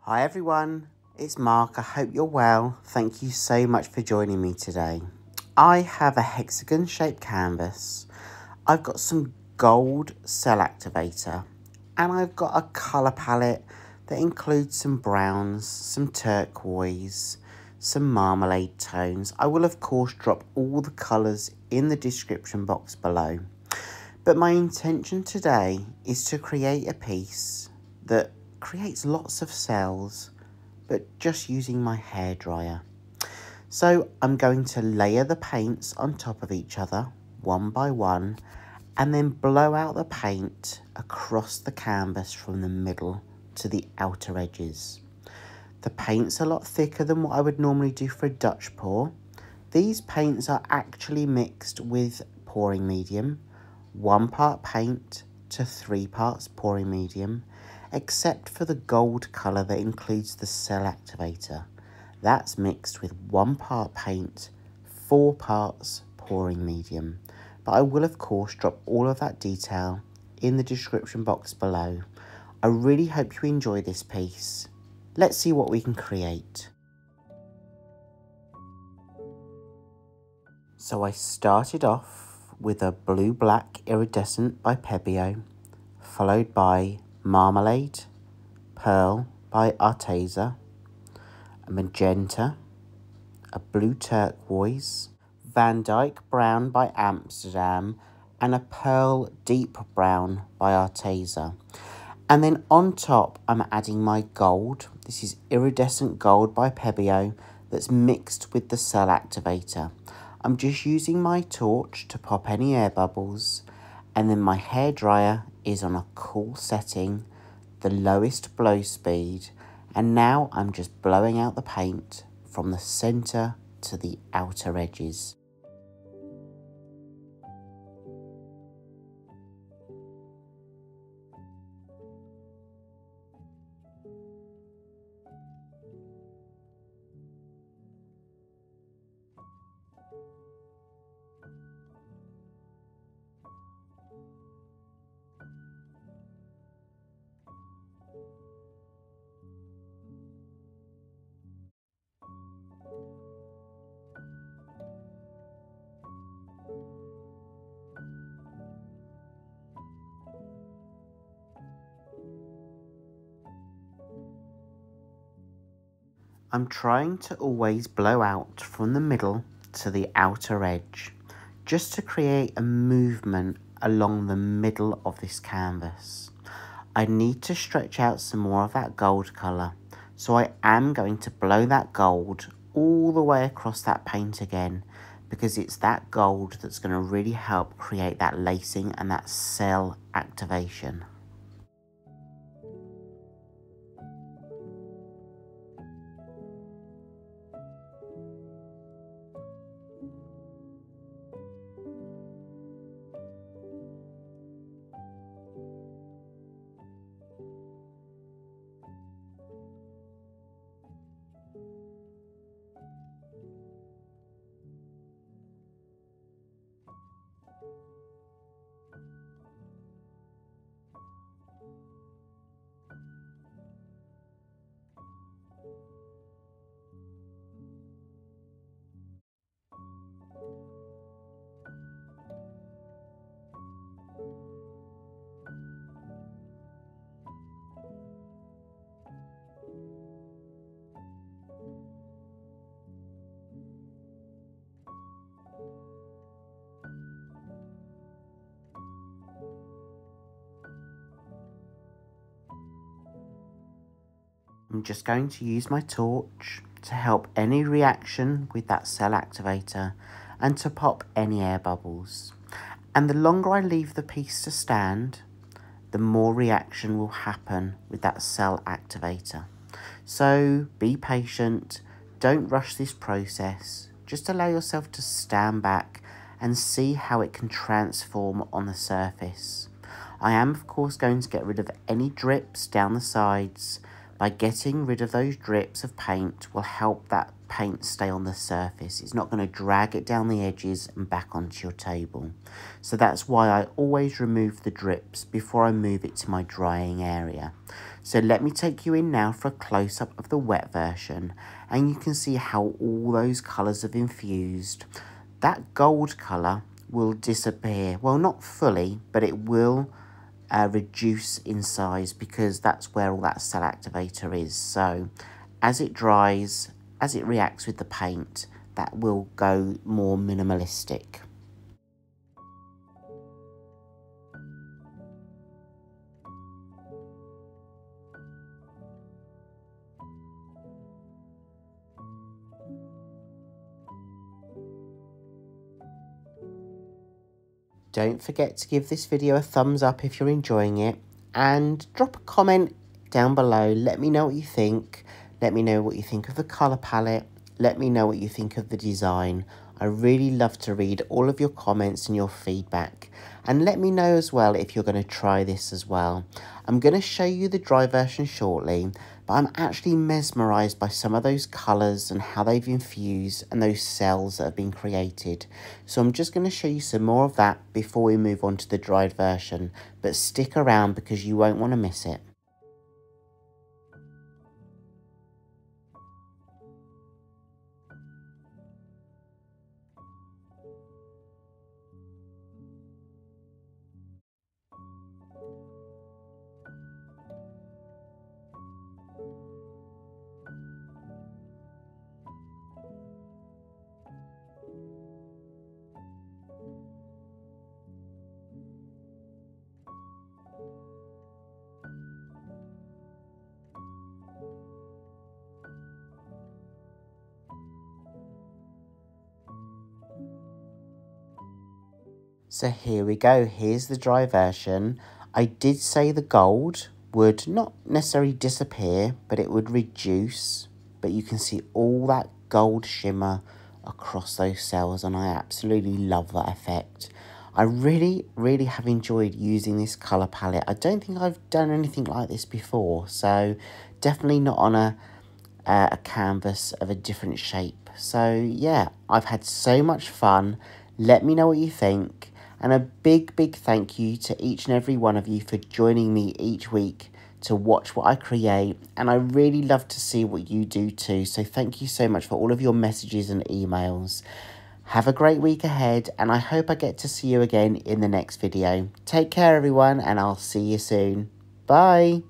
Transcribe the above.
Hi everyone, it's Mark. I hope you're well. Thank you so much for joining me today. I have a hexagon shaped canvas. I've got some gold cell activator and I've got a colour palette that includes some browns, some turquoise, some marmalade tones. I will of course drop all the colours in the description box below. But my intention today is to create a piece that creates lots of cells, but just using my hairdryer. So I'm going to layer the paints on top of each other, one by one, and then blow out the paint across the canvas from the middle to the outer edges. The paint's a lot thicker than what I would normally do for a Dutch pour. These paints are actually mixed with pouring medium, 1 part paint to 3 parts pouring medium, except for the gold colour that includes the cell activator. That's mixed with 1 part paint, 4 parts pouring medium. But I will of course drop all of that detail in the description box below. I really hope you enjoy this piece. Let's see what we can create. So I started off with a blue-black iridescent by Pebeo, followed by Marmalade, Pearl by EARTHY, a magenta, a blue turquoise, Van Dyke Brown by Amsterdam, and a pearl deep brown by EARTHY. And then on top, I'm adding my gold. This is iridescent gold by Pebeo that's mixed with the cell activator. I'm just using my torch to pop any air bubbles, and then my hairdryer is on a cool setting, the lowest blow speed, and now I'm just blowing out the paint from the centre to the outer edges. I'm trying to always blow out from the middle to the outer edge, just to create a movement along the middle of this canvas. I need to stretch out some more of that gold colour, so I am going to blow that gold all the way across that paint again, because it's that gold that's going to really help create that lacing and that cell activation. I'm just going to use my torch to help any reaction with that cell activator and to pop any air bubbles. And the longer I leave the piece to stand, the more reaction will happen with that cell activator. So be patient, don't rush this process, just allow yourself to stand back and see how it can transform on the surface. I am of course going to get rid of any drips down the sides, By getting rid of those drips of paint will help that paint stay on the surface. It's not going to drag it down the edges and back onto your table. So that's why I always remove the drips before I move it to my drying area. So let me take you in now for a close-up of the wet version, and you can see how all those colours have infused. That gold colour will disappear. Well, not fully, but it will reduce in size because that's where all that cell activator is. So as it dries, as it reacts with the paint, that will go more minimalistic. Don't forget to give this video a thumbs up if you're enjoying it, and drop a comment down below. Let me know what you think. Let me know what you think of the colour palette. Let me know what you think of the design. I really love to read all of your comments and your feedback. And let me know as well if you're going to try this as well. I'm going to show you the dry version shortly, but I'm actually mesmerised by some of those colours and how they've infused and those cells that have been created. So I'm just going to show you some more of that before we move on to the dried version. But stick around because you won't want to miss it. So here we go, here's the dry version. I did say the gold would not necessarily disappear, but it would reduce. But you can see all that gold shimmer across those cells, and I absolutely love that effect. I really have enjoyed using this colour palette. I don't think I've done anything like this before, so definitely not on a canvas of a different shape. So yeah, I've had so much fun. Let me know what you think. And a big thank you to each and every one of you for joining me each week to watch what I create. And I really love to see what you do too. So thank you so much for all of your messages and emails. Have a great week ahead, and I hope I get to see you again in the next video. Take care everyone, and I'll see you soon. Bye.